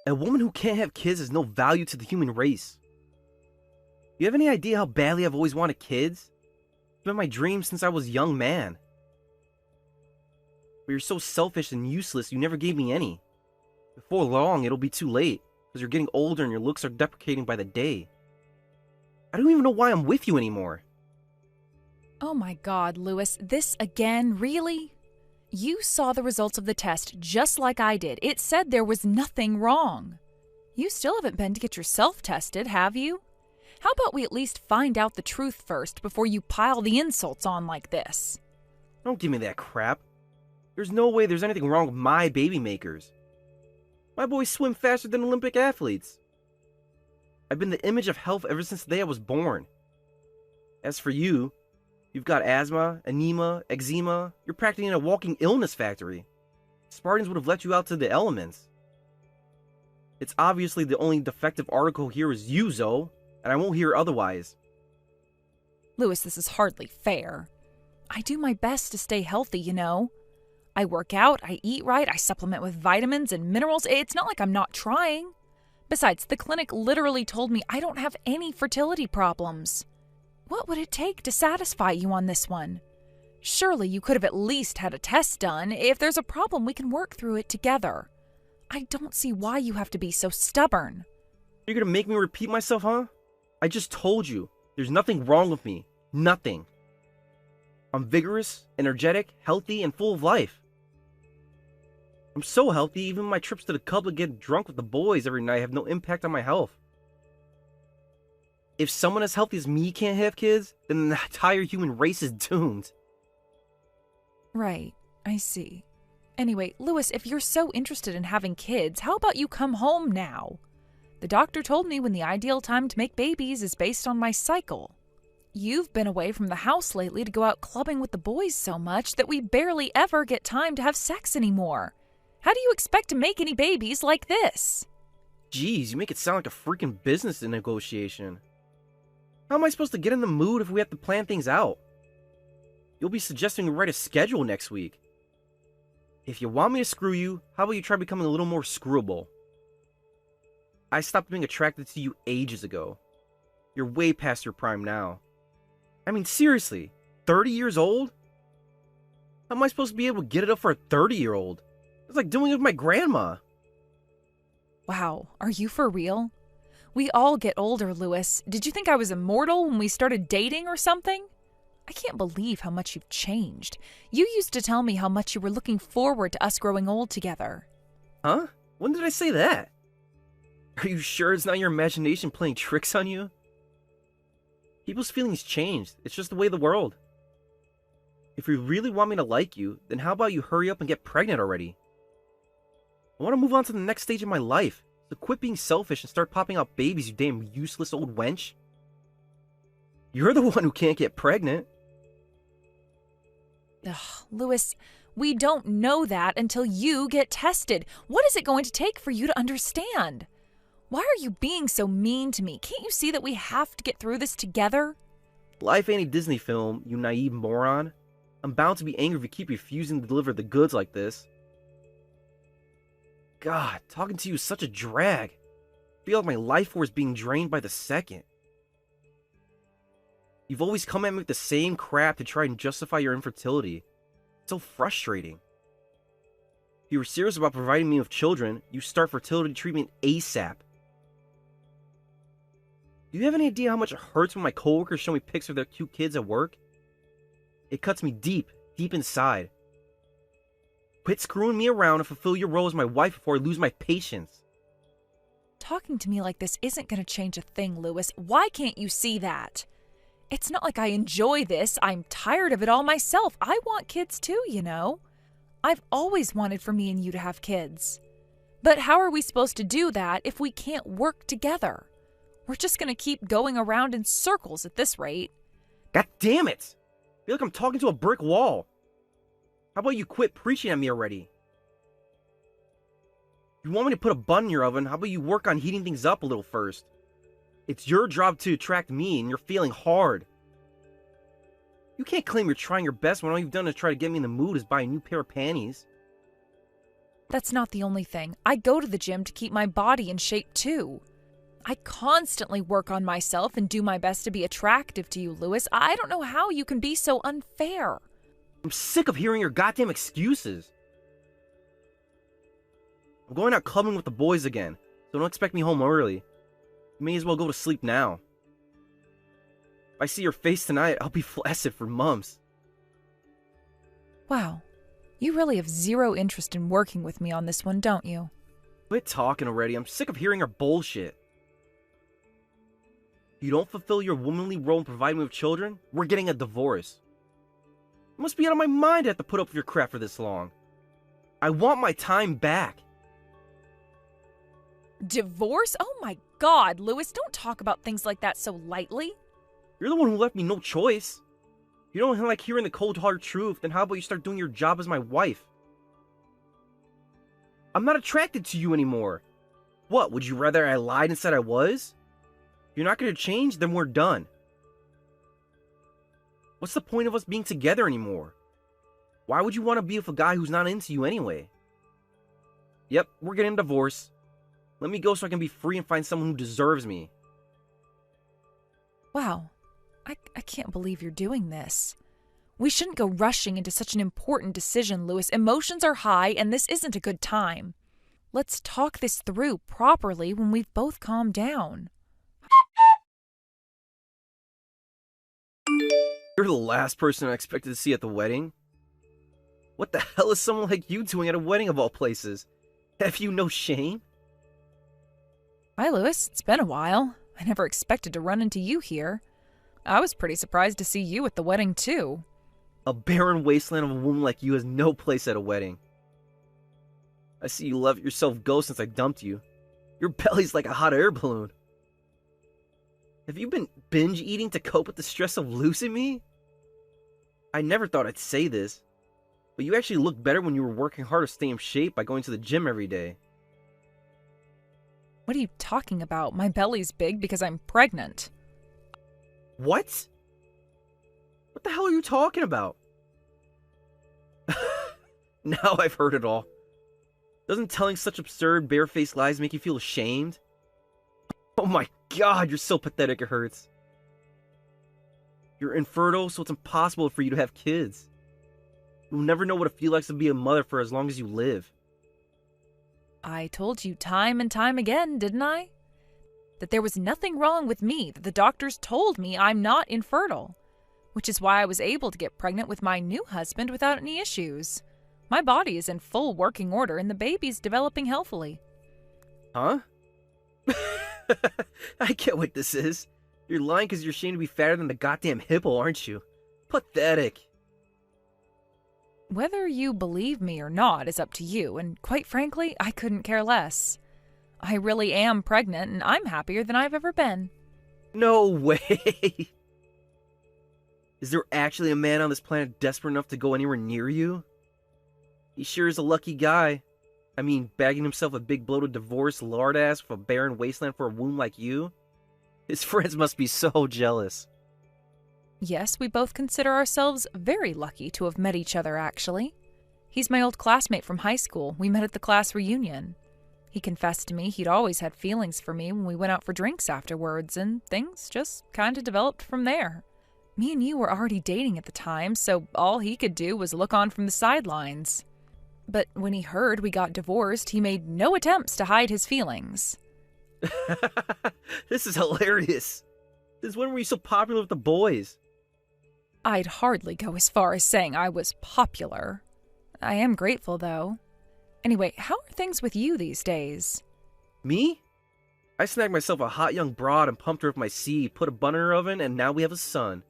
A woman who can't have kids has no value to the human race. You have any idea how badly I've always wanted kids? It's been my dream since I was a young man. But you're so selfish and useless, you never gave me any. Before long, it'll be too late, because you're getting older and your looks are deprecating by the day. I don't even know why I'm with you anymore. Oh my God, Lewis, this again, really? You saw the results of the test just like I did. It said there was nothing wrong. You still haven't been to get yourself tested, have you? How about we at least find out the truth first before you pile the insults on like this? Don't give me that crap. There's no way there's anything wrong with my baby makers. My boys swim faster than Olympic athletes. I've been the image of health ever since the day I was born. As for you, you've got asthma, anemia, eczema. You're practically a walking illness factory. Spartans would have let you out to the elements. It's obviously the only defective article here is you, Zoe, and I won't hear otherwise. Lewis, this is hardly fair. I do my best to stay healthy, you know. I work out, I eat right, I supplement with vitamins and minerals. It's not like I'm not trying. Besides, the clinic literally told me I don't have any fertility problems. What would it take to satisfy you on this one? Surely you could have at least had a test done. If there's a problem, we can work through it together. I don't see why you have to be so stubborn. You're gonna make me repeat myself, huh? I just told you, there's nothing wrong with me. Nothing. I'm vigorous, energetic, healthy, and full of life. I'm so healthy, even my trips to the club to get drunk with the boys every night have no impact on my health. If someone as healthy as me can't have kids, then the entire human race is doomed. Right, I see. Anyway, Lewis, if you're so interested in having kids, how about you come home now? The doctor told me when the ideal time to make babies is based on my cycle. You've been away from the house lately to go out clubbing with the boys so much that we barely ever get time to have sex anymore. How do you expect to make any babies like this? Jeez, you make it sound like a freaking business negotiation. How am I supposed to get in the mood if we have to plan things out? You'll be suggesting we write a schedule next week. If you want me to screw you, how about you try becoming a little more screwable? I stopped being attracted to you ages ago. You're way past your prime now. I mean, seriously, 30 years old? How am I supposed to be able to get it up for a 30-year-old? It's like doing it with my grandma. Wow, are you for real? We all get older, Lewis. Did you think I was immortal when we started dating or something? I can't believe how much you've changed. You used to tell me how much you were looking forward to us growing old together. Huh? When did I say that? Are you sure it's not your imagination playing tricks on you? People's feelings changed. It's just the way of the world. If you really want me to like you, then how about you hurry up and get pregnant already? I want to move on to the next stage of my life, so quit being selfish and start popping out babies, you damn useless old wench. You're the one who can't get pregnant. Ugh, Lewis, we don't know that until you get tested. What is it going to take for you to understand? Why are you being so mean to me? Can't you see that we have to get through this together? Life ain't a Disney film, you naive moron. I'm bound to be angry if you keep refusing to deliver the goods like this. God, talking to you is such a drag. I feel like my life force is being drained by the second. You've always come at me with the same crap to try and justify your infertility. It's so frustrating. If you were serious about providing me with children, you start fertility treatment ASAP. Do you have any idea how much it hurts when my coworkers show me pics of their cute kids at work? It cuts me deep, deep inside. Quit screwing me around and fulfill your role as my wife before I lose my patience. Talking to me like this isn't going to change a thing, Lewis. Why can't you see that? It's not like I enjoy this. I'm tired of it all myself. I want kids too, you know. I've always wanted for me and you to have kids. But how are we supposed to do that if we can't work together? We're just going to keep going around in circles at this rate. God damn it! I feel like I'm talking to a brick wall. How about you quit preaching at me already? If you want me to put a bun in your oven, how about you work on heating things up a little first? It's your job to attract me, and you're feeling hard. You can't claim you're trying your best when all you've done is try to get me in the mood is buy a new pair of panties. That's not the only thing. I go to the gym to keep my body in shape too. I constantly work on myself and do my best to be attractive to you, Louis. I don't know how you can be so unfair. I'm sick of hearing your goddamn excuses. I'm going out clubbing with the boys again, so don't expect me home early. You may as well go to sleep now. If I see your face tonight, I'll be flaccid for months. Wow. You really have zero interest in working with me on this one, don't you? Quit talking already. I'm sick of hearing your bullshit. If you don't fulfill your womanly role and provide me with children, we're getting a divorce. I must be out of my mind to have to put up with your crap for this long. I want my time back. Divorce? Oh my God, Louis, don't talk about things like that so lightly. You're the one who left me no choice. You don't like hearing the cold hard truth, then how about you start doing your job as my wife? I'm not attracted to you anymore. What, would you rather I lied and said I was? If you're not going to change, then we're done. What's the point of us being together anymore? Why would you want to be with a guy who's not into you anyway? Yep, we're getting a divorce. Let me go so I can be free and find someone who deserves me. Wow, I can't believe you're doing this. We shouldn't go rushing into such an important decision, Louis. Emotions are high, and this isn't a good time. Let's talk this through properly when we've both calmed down. You're the last person I expected to see at the wedding. What the hell is someone like you doing at a wedding of all places? Have you no shame? Hi, Louis. It's been a while. I never expected to run into you here. I was pretty surprised to see you at the wedding, too. A barren wasteland of a woman like you has no place at a wedding. I see you let yourself go since I dumped you. Your belly's like a hot air balloon. Have you been binge eating to cope with the stress of losing me? I never thought I'd say this, but you actually look better when you were working hard to stay in shape by going to the gym every day. What are you talking about? My belly's big because I'm pregnant. What? What the hell are you talking about? Now I've heard it all. Doesn't telling such absurd, barefaced lies make you feel ashamed? Oh my God, you're so pathetic it hurts. You're infertile, so it's impossible for you to have kids. You'll never know what it feels like to be a mother for as long as you live. I told you time and time again, didn't I? That there was nothing wrong with me, that the doctors told me I'm not infertile. Which is why I was able to get pregnant with my new husband without any issues. My body is in full working order and the baby's developing healthily. Huh? I get what this is. You're lying because you're ashamed to be fatter than the goddamn hippo, aren't you? Pathetic. Whether you believe me or not is up to you, and quite frankly, I couldn't care less. I really am pregnant, and I'm happier than I've ever been. No way! Is there actually a man on this planet desperate enough to go anywhere near you? He sure is a lucky guy. I mean, bagging himself a big bloated divorce lard ass for a barren wasteland for a womb like you? His friends must be so jealous. Yes, we both consider ourselves very lucky to have met each other, actually. He's my old classmate from high school. We met at the class reunion. He confessed to me he'd always had feelings for me when we went out for drinks afterwards, and things just kind of developed from there. Me and you were already dating at the time, so all he could do was look on from the sidelines. But when he heard we got divorced, he made no attempts to hide his feelings. This is hilarious. Since when were you so popular with the boys? I'd hardly go as far as saying I was popular. I am grateful, though. Anyway, how are things with you these days? Me? I snagged myself a hot young broad and pumped her with my seed, put a bun in her oven, and now we have a son.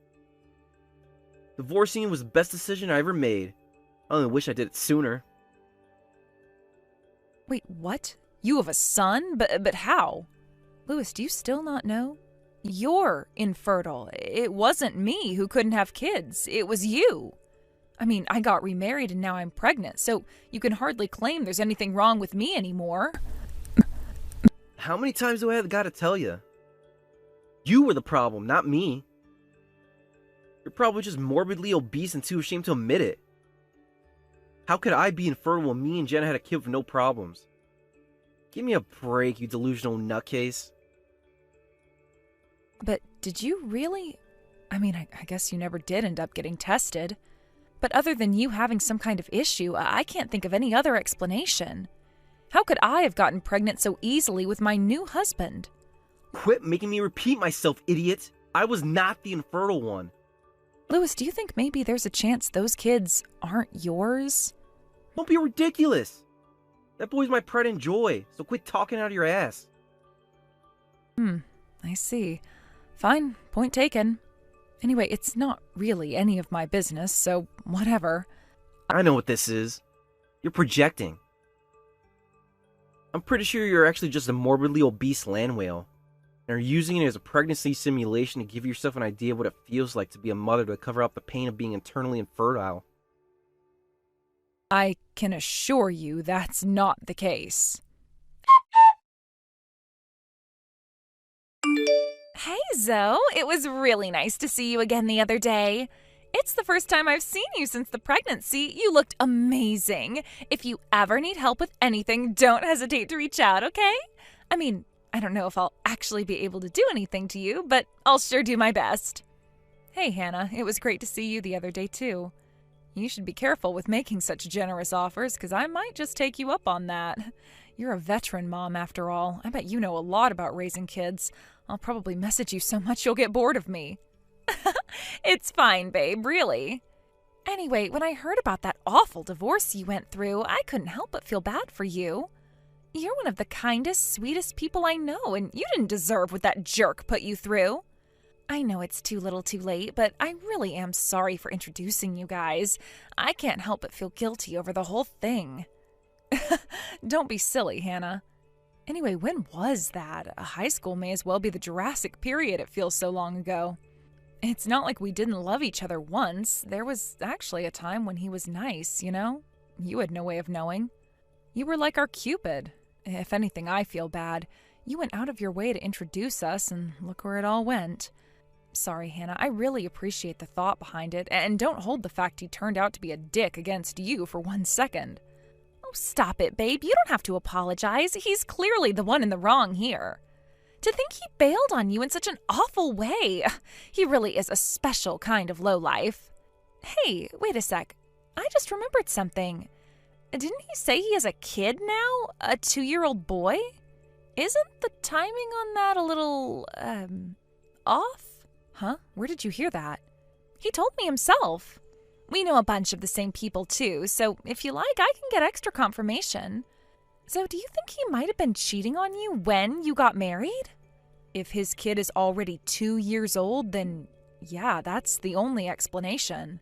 Divorcing was the best decision I ever made. I only wish I did it sooner. Wait, what? You have a son? But how? Louis, do you still not know? You're infertile. It wasn't me who couldn't have kids. It was you. I mean, I got remarried and now I'm pregnant, so you can hardly claim there's anything wrong with me anymore. How many times do I have got to tell you? You were the problem, not me. You're probably just morbidly obese and too ashamed to admit it. How could I be infertile when me and Jenna had a kid with no problems? Give me a break, you delusional nutcase. But did you really? I mean, I guess you never did end up getting tested. But other than you having some kind of issue, I can't think of any other explanation. How could I have gotten pregnant so easily with my new husband? Quit making me repeat myself, idiot. I was not the infertile one. Lewis, do you think maybe there's a chance those kids aren't yours? Don't be ridiculous. That boy's my pride and joy, so quit talking out of your ass. I see. Fine, point taken. Anyway, it's not really any of my business, so whatever. I know what this is. You're projecting. I'm pretty sure you're actually just a morbidly obese land whale, and are using it as a pregnancy simulation to give yourself an idea of what it feels like to be a mother to cover up the pain of being internally infertile. I can assure you that's not the case. Hey, Zoe. It was really nice to see you again the other day. It's the first time I've seen you since the pregnancy. You looked amazing. If you ever need help with anything, don't hesitate to reach out, okay? I mean, I don't know if I'll actually be able to do anything to you, but I'll sure do my best. Hey, Hannah. It was great to see you the other day, too. You should be careful with making such generous offers, because I might just take you up on that. You're a veteran mom, after all. I bet you know a lot about raising kids. I'll probably message you so much you'll get bored of me. It's fine, babe, really. Anyway, when I heard about that awful divorce you went through, I couldn't help but feel bad for you. You're one of the kindest, sweetest people I know, and you didn't deserve what that jerk put you through. I know it's too little too late, but I really am sorry for introducing you guys. I can't help but feel guilty over the whole thing. Don't be silly, Hannah. Anyway, when was that? High school may as well be the Jurassic period, it feels so long ago. It's not like we didn't love each other once. There was actually a time when he was nice, you know? You had no way of knowing. You were like our Cupid. If anything, I feel bad. You went out of your way to introduce us, and look where it all went. Sorry, Hannah, I really appreciate the thought behind it, and don't hold the fact he turned out to be a dick against you for 1 second. Oh, stop it, babe. You don't have to apologize. He's clearly the one in the wrong here. To think he bailed on you in such an awful way. He really is a special kind of lowlife. Hey, wait a sec. I just remembered something. Didn't he say he has a kid now? A 2-year-old boy? Isn't the timing on that a little, off? Huh? Where did you hear that? He told me himself. We know a bunch of the same people, too, so if you like, I can get extra confirmation. So do you think he might have been cheating on you when you got married? If his kid is already 2 years old, then yeah, that's the only explanation.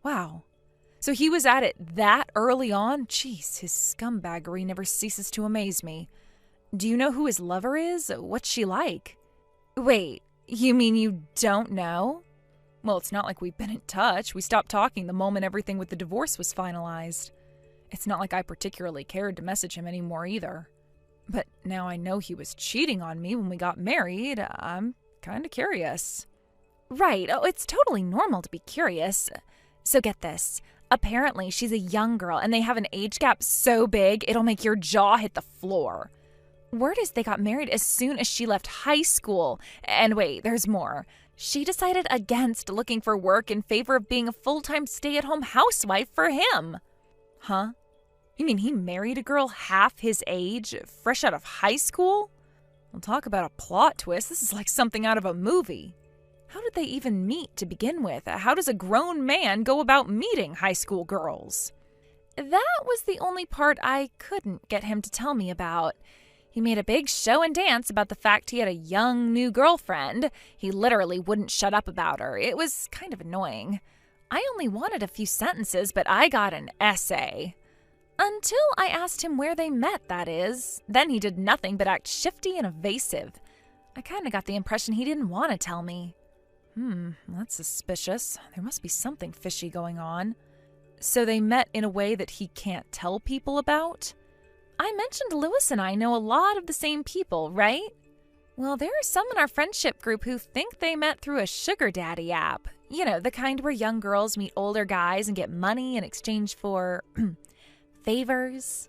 Wow. So he was at it that early on? Jeez, his scumbaggery never ceases to amaze me. Do you know who his lover is? What's she like? Wait, you mean you don't know? Well, it's not like we've been in touch. We stopped talking the moment everything with the divorce was finalized. It's not like I particularly cared to message him anymore either. But now I know he was cheating on me when we got married. I'm kind of curious. Right. Oh, it's totally normal to be curious. So get this. Apparently, she's a young girl, and they have an age gap so big, it'll make your jaw hit the floor. Word is they got married as soon as she left high school. And wait, there's more. She decided against looking for work in favor of being a full-time stay-at-home housewife for him. Huh? You mean he married a girl half his age, fresh out of high school? Well, talk about a plot twist. This is like something out of a movie. How did they even meet to begin with? How does a grown man go about meeting high school girls? That was the only part I couldn't get him to tell me about. He made a big show and dance about the fact he had a young new girlfriend. He literally wouldn't shut up about her. It was kind of annoying. I only wanted a few sentences, but I got an essay. Until I asked him where they met, that is. Then he did nothing but act shifty and evasive. I kind of got the impression he didn't want to tell me. That's suspicious. There must be something fishy going on. So they met in a way that he can't tell people about? I mentioned Lewis and I know a lot of the same people, right? Well, there are some in our friendship group who think they met through a sugar daddy app. You know, the kind where young girls meet older guys and get money in exchange for favors.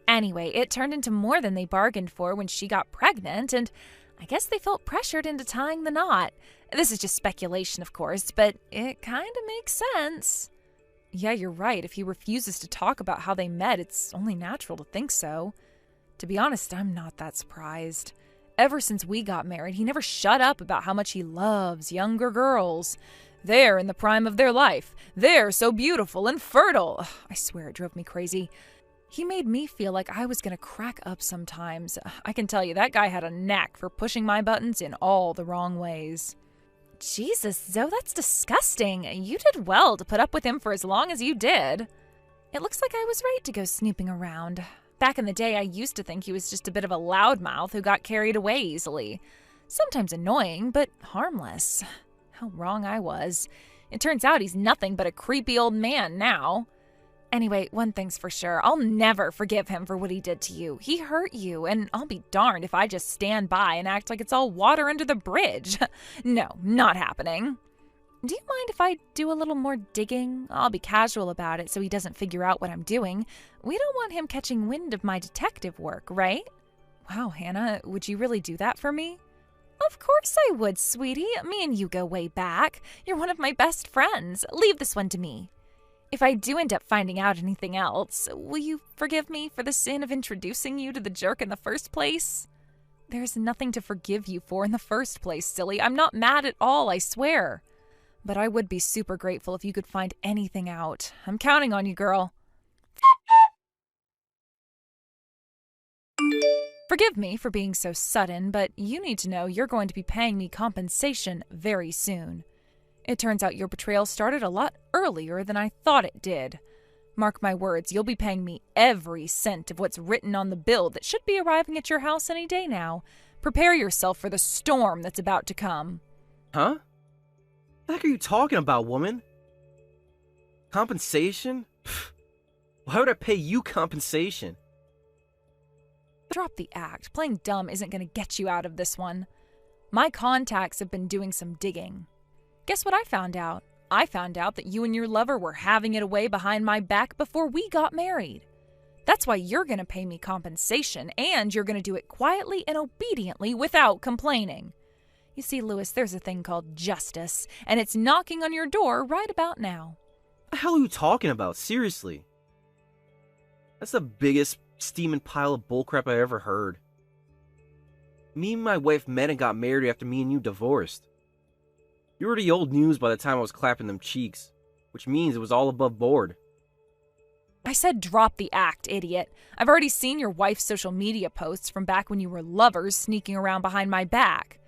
Anyway, it turned into more than they bargained for when she got pregnant, and I guess they felt pressured into tying the knot. This is just speculation, of course, but it kind of makes sense. Yeah, you're right. If he refuses to talk about how they met, it's only natural to think so. To be honest, I'm not that surprised. Ever since we got married, he never shut up about how much he loves younger girls. They're in the prime of their life. They're so beautiful and fertile. Ugh, I swear it drove me crazy. He made me feel like I was going to crack up sometimes. I can tell you, that guy had a knack for pushing my buttons in all the wrong ways. Jesus, Zoe, that's disgusting. You did well to put up with him for as long as you did. It looks like I was right to go snooping around. Back in the day, I used to think he was just a bit of a loudmouth who got carried away easily. Sometimes annoying, but harmless. How wrong I was. It turns out he's nothing but a creepy old man now. Anyway, one thing's for sure. I'll never forgive him for what he did to you. He hurt you, and I'll be darned if I just stand by and act like it's all water under the bridge. No, not happening. Do you mind if I do a little more digging? I'll be casual about it so he doesn't figure out what I'm doing. We don't want him catching wind of my detective work, right? Wow, Hannah, would you really do that for me? Of course I would, sweetie. Me and you go way back. You're one of my best friends. Leave this one to me. If I do end up finding out anything else, will you forgive me for the sin of introducing you to the jerk in the first place? There's nothing to forgive you for in the first place, silly. I'm not mad at all, I swear. But I would be super grateful if you could find anything out. I'm counting on you, girl. Forgive me for being so sudden, but you need to know you're going to be paying me compensation very soon. It turns out your betrayal started a lot earlier than I thought it did. Mark my words, you'll be paying me every cent of what's written on the bill that should be arriving at your house any day now. Prepare yourself for the storm that's about to come. Huh? What the heck are you talking about, woman? Compensation? Pfft. Why would I pay you compensation? Drop the act. Playing dumb isn't going to get you out of this one. My contacts have been doing some digging. Guess what I found out? I found out that you and your lover were having it away behind my back before we got married. That's why you're going to pay me compensation, and you're going to do it quietly and obediently without complaining. You see, Louis, there's a thing called justice, and it's knocking on your door right about now. What the hell are you talking about? Seriously? That's the biggest steaming pile of bullcrap I ever heard. Me and my wife met and got married after me and you divorced. You were the old news by the time I was clapping them cheeks, which means it was all above board. I said drop the act, idiot. I've already seen your wife's social media posts from back when you were lovers sneaking around behind my back.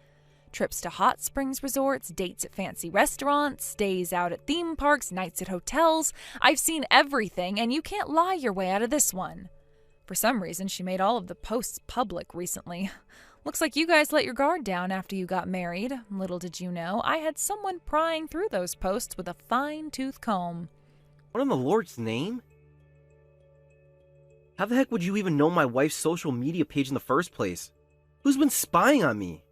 Trips to hot springs resorts, dates at fancy restaurants, days out at theme parks, nights at hotels. I've seen everything, and you can't lie your way out of this one. For some reason, she made all of the posts public recently. Looks like you guys let your guard down after you got married. Little did you know, I had someone prying through those posts with a fine-tooth comb. What in the Lord's name? How the heck would you even know my wife's social media page in the first place? Who's been spying on me?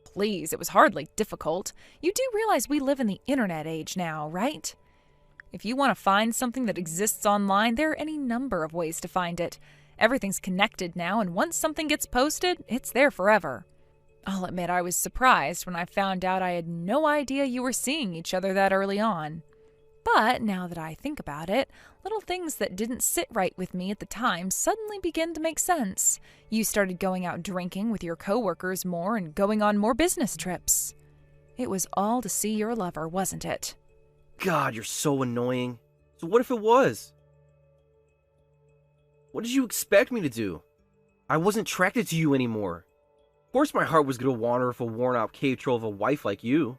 Please, it was hardly difficult. You do realize we live in the internet age now, right? If you want to find something that exists online, there are any number of ways to find it. Everything's connected now, and once something gets posted, it's there forever. I'll admit I was surprised when I found out I had no idea you were seeing each other that early on. But now that I think about it, little things that didn't sit right with me at the time suddenly begin to make sense. You started going out drinking with your coworkers more and going on more business trips. It was all to see your lover, wasn't it? God, you're so annoying. So what if it was? What did you expect me to do? I wasn't attracted to you anymore. Of course my heart was going to wander with a worn-out cave troll of a wife like you.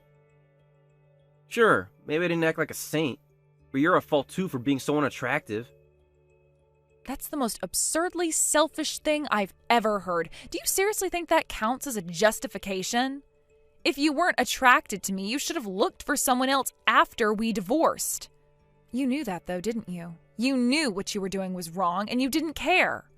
Sure, maybe I didn't act like a saint, but you're at fault too for being so unattractive. That's the most absurdly selfish thing I've ever heard. Do you seriously think that counts as a justification? If you weren't attracted to me, you should have looked for someone else after we divorced. You knew that though, didn't you? You knew what you were doing was wrong, and you didn't care.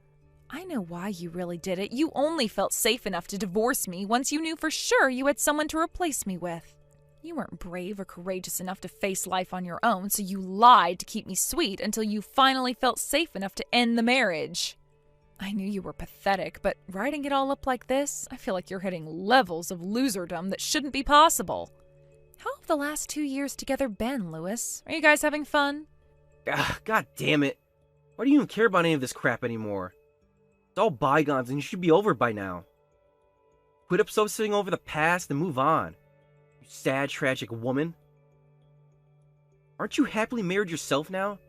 I know why you really did it. You only felt safe enough to divorce me once you knew for sure you had someone to replace me with. You weren't brave or courageous enough to face life on your own, so you lied to keep me sweet until you finally felt safe enough to end the marriage. I knew you were pathetic, but writing it all up like this, I feel like you're hitting levels of loserdom that shouldn't be possible. How have the last 2 years together been, Lewis? Are you guys having fun? God damn it. Why do you even care about any of this crap anymore? It's all bygones and you should be over it by now. Quit obsessing over the past and move on. You sad, tragic woman. Aren't you happily married yourself now?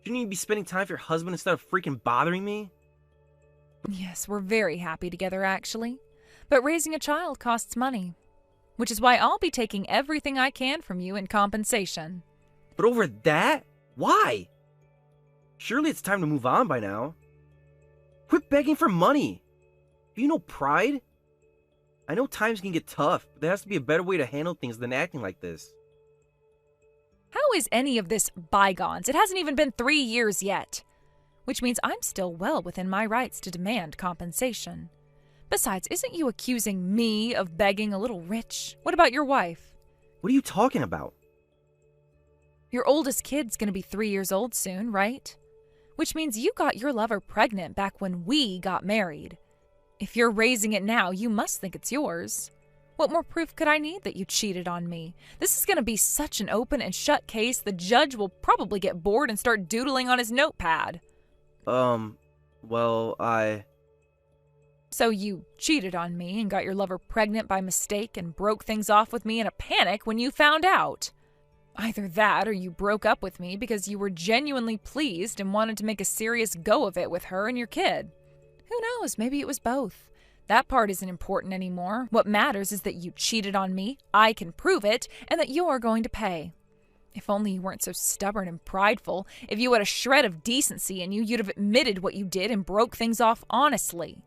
Shouldn't you be spending time with your husband instead of freaking bothering me? Yes, we're very happy together, actually. But raising a child costs money. Which is why I'll be taking everything I can from you in compensation. But over that? Why? Surely it's time to move on by now. Quit begging for money. Do you know pride? I know times can get tough, but there has to be a better way to handle things than acting like this. How is any of this bygones? It hasn't even been 3 years yet. Which means I'm still well within my rights to demand compensation. Besides, isn't you accusing me of begging a little rich? What about your wife? What are you talking about? Your oldest kid's gonna be 3 years old soon, right? Which means you got your lover pregnant back when we got married. If you're raising it now, you must think it's yours. What more proof could I need that you cheated on me? This is gonna be such an open and shut case, the judge will probably get bored and start doodling on his notepad. Well, So you cheated on me and got your lover pregnant by mistake and broke things off with me in a panic when you found out. Either that or you broke up with me because you were genuinely pleased and wanted to make a serious go of it with her and your kid. Who knows, maybe it was both. That part isn't important anymore. What matters is that you cheated on me, I can prove it, and that you're going to pay. If only you weren't so stubborn and prideful. If you had a shred of decency in you, you'd have admitted what you did and broke things off honestly.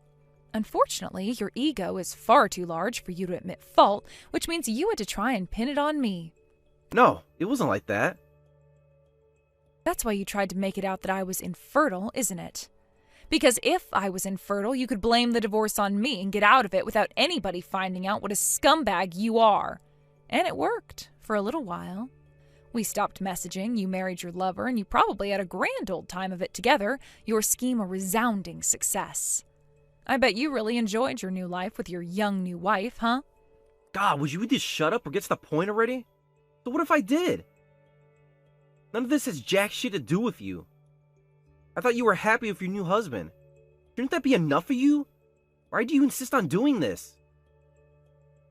Unfortunately, your ego is far too large for you to admit fault, which means you had to try and pin it on me. no, it wasn't like that. That's why you tried to make it out that I was infertile, isn't it? Because if I was infertile, you could blame the divorce on me and get out of it without anybody finding out what a scumbag you are. And it worked, for a little while. We stopped messaging, you married your lover, and you probably had a grand old time of it together, your scheme a resounding success. I bet you really enjoyed your new life with your young new wife, huh? God, would you just shut up or get to the point already? So what if I did? None of this has jack shit to do with you. I thought you were happy with your new husband. Shouldn't that be enough for you? Why do you insist on doing this?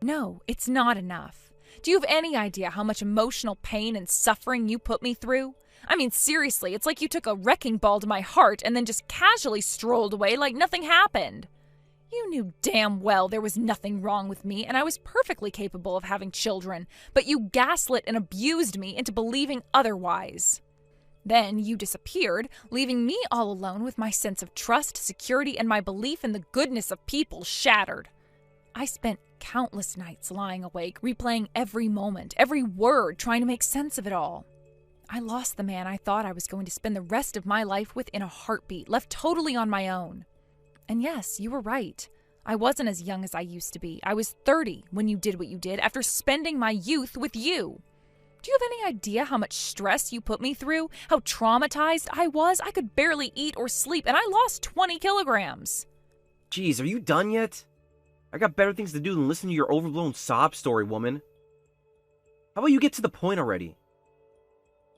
No, it's not enough. Do you have any idea how much emotional pain and suffering you put me through? I mean, seriously, it's like you took a wrecking ball to my heart and then just casually strolled away like nothing happened. You knew damn well there was nothing wrong with me and I was perfectly capable of having children, but you gaslit and abused me into believing otherwise. Then you disappeared, leaving me all alone with my sense of trust, security, and my belief in the goodness of people shattered. I spent countless nights lying awake, replaying every moment, every word, trying to make sense of it all. I lost the man I thought I was going to spend the rest of my life with in a heartbeat, left totally on my own. And yes, you were right. I wasn't as young as I used to be. I was 30 when you did what you did after spending my youth with you. Do you have any idea how much stress you put me through? How traumatized I was? I could barely eat or sleep, and I lost 20 kilograms. Jeez, are you done yet? I got better things to do than listen to your overblown sob story, woman. How about you get to the point already?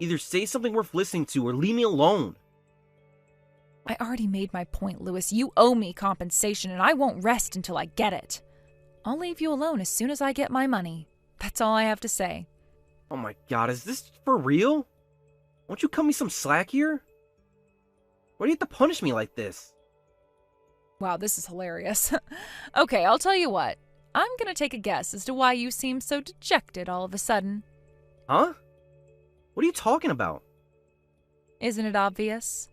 Either say something worth listening to or leave me alone. I already made my point, Lewis. You owe me compensation, and I won't rest until I get it. I'll leave you alone as soon as I get my money. That's all I have to say. Oh my god, is this for real? Won't you cut me some slack here? Why do you have to punish me like this? Wow, this is hilarious. Okay, I'll tell you what. I'm gonna take a guess as to why you seem so dejected all of a sudden. Huh? What are you talking about? Isn't it obvious?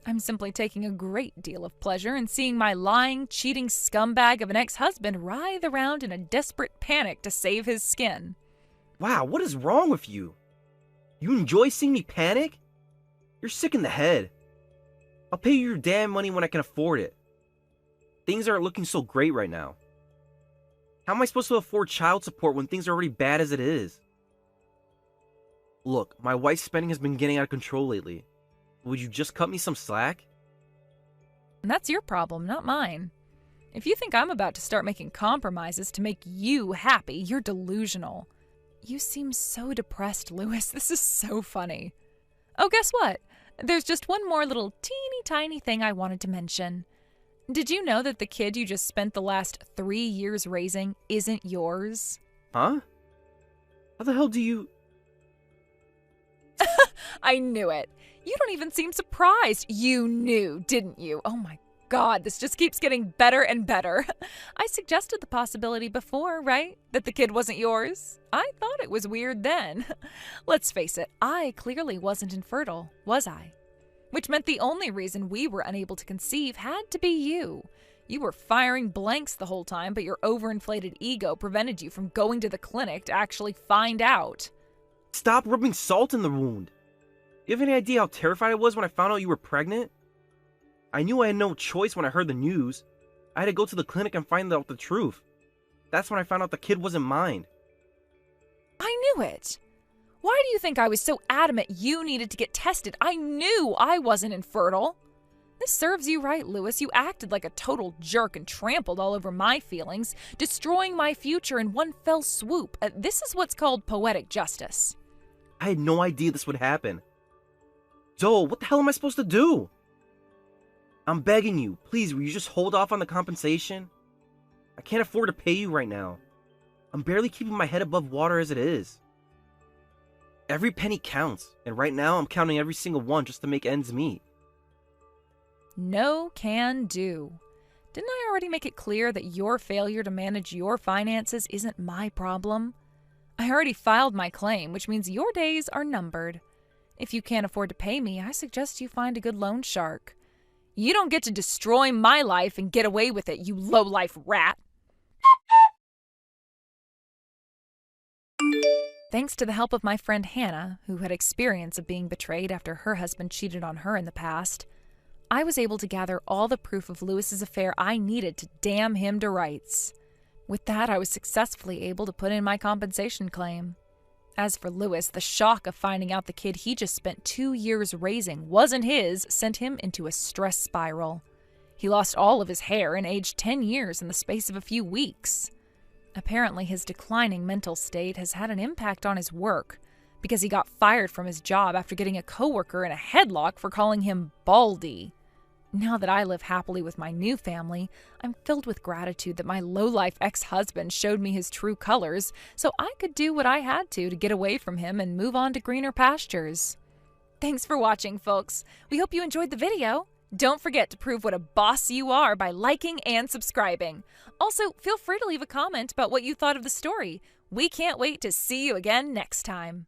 I'm simply taking a great deal of pleasure in seeing my lying, cheating scumbag of an ex-husband writhe around in a desperate panic to save his skin. Wow, what is wrong with you? You enjoy seeing me panic? You're sick in the head. I'll pay you your damn money when I can afford it. Things aren't looking so great right now. How am I supposed to afford child support when things are already bad as it is? Look, my wife's spending has been getting out of control lately. Would you just cut me some slack? And that's your problem, not mine. If you think I'm about to start making compromises to make you happy, you're delusional. You seem so depressed, Lewis. This is so funny. Oh, guess what? There's just one more little teeny tiny thing I wanted to mention. Did you know that the kid you just spent the last 3 years raising isn't yours? Huh? How the hell do you... I knew it. You don't even seem surprised. You knew, didn't you? Oh my God, this just keeps getting better and better. I suggested the possibility before, right? That the kid wasn't yours. I thought it was weird then. Let's face it, I clearly wasn't infertile, was I? Which meant the only reason we were unable to conceive had to be you. You were firing blanks the whole time, but your overinflated ego prevented you from going to the clinic to actually find out. Stop rubbing salt in the wound. You have any idea how terrified I was when I found out you were pregnant? I knew I had no choice when I heard the news. I had to go to the clinic and find out the truth. That's when I found out the kid wasn't mine. I knew it. Why do you think I was so adamant you needed to get tested? I knew I wasn't infertile. This serves you right, Lewis. You acted like a total jerk and trampled all over my feelings, destroying my future in one fell swoop. This is what's called poetic justice. I had no idea this would happen. Joel, what the hell am I supposed to do? I'm begging you, please, will you just hold off on the compensation? I can't afford to pay you right now. I'm barely keeping my head above water as it is. Every penny counts, and right now I'm counting every single one just to make ends meet. No can do. Didn't I already make it clear that your failure to manage your finances isn't my problem? I already filed my claim, which means your days are numbered. If you can't afford to pay me, I suggest you find a good loan shark. You don't get to destroy my life and get away with it, you low-life rat. Thanks to the help of my friend Hannah, who had experience of being betrayed after her husband cheated on her in the past, I was able to gather all the proof of Lewis's affair I needed to damn him to rights. With that, I was successfully able to put in my compensation claim. As for Lewis, the shock of finding out the kid he just spent 2 years raising wasn't his sent him into a stress spiral. He lost all of his hair and aged 10 years in the space of a few weeks. Apparently, his declining mental state has had an impact on his work, because he got fired from his job after getting a coworker in a headlock for calling him Baldy. Now that I live happily with my new family, I'm filled with gratitude that my low-life ex-husband showed me his true colors so I could do what I had to get away from him and move on to greener pastures. Thanks for watching, folks. We hope you enjoyed the video. Don't forget to prove what a boss you are by liking and subscribing. Also, feel free to leave a comment about what you thought of the story. We can't wait to see you again next time.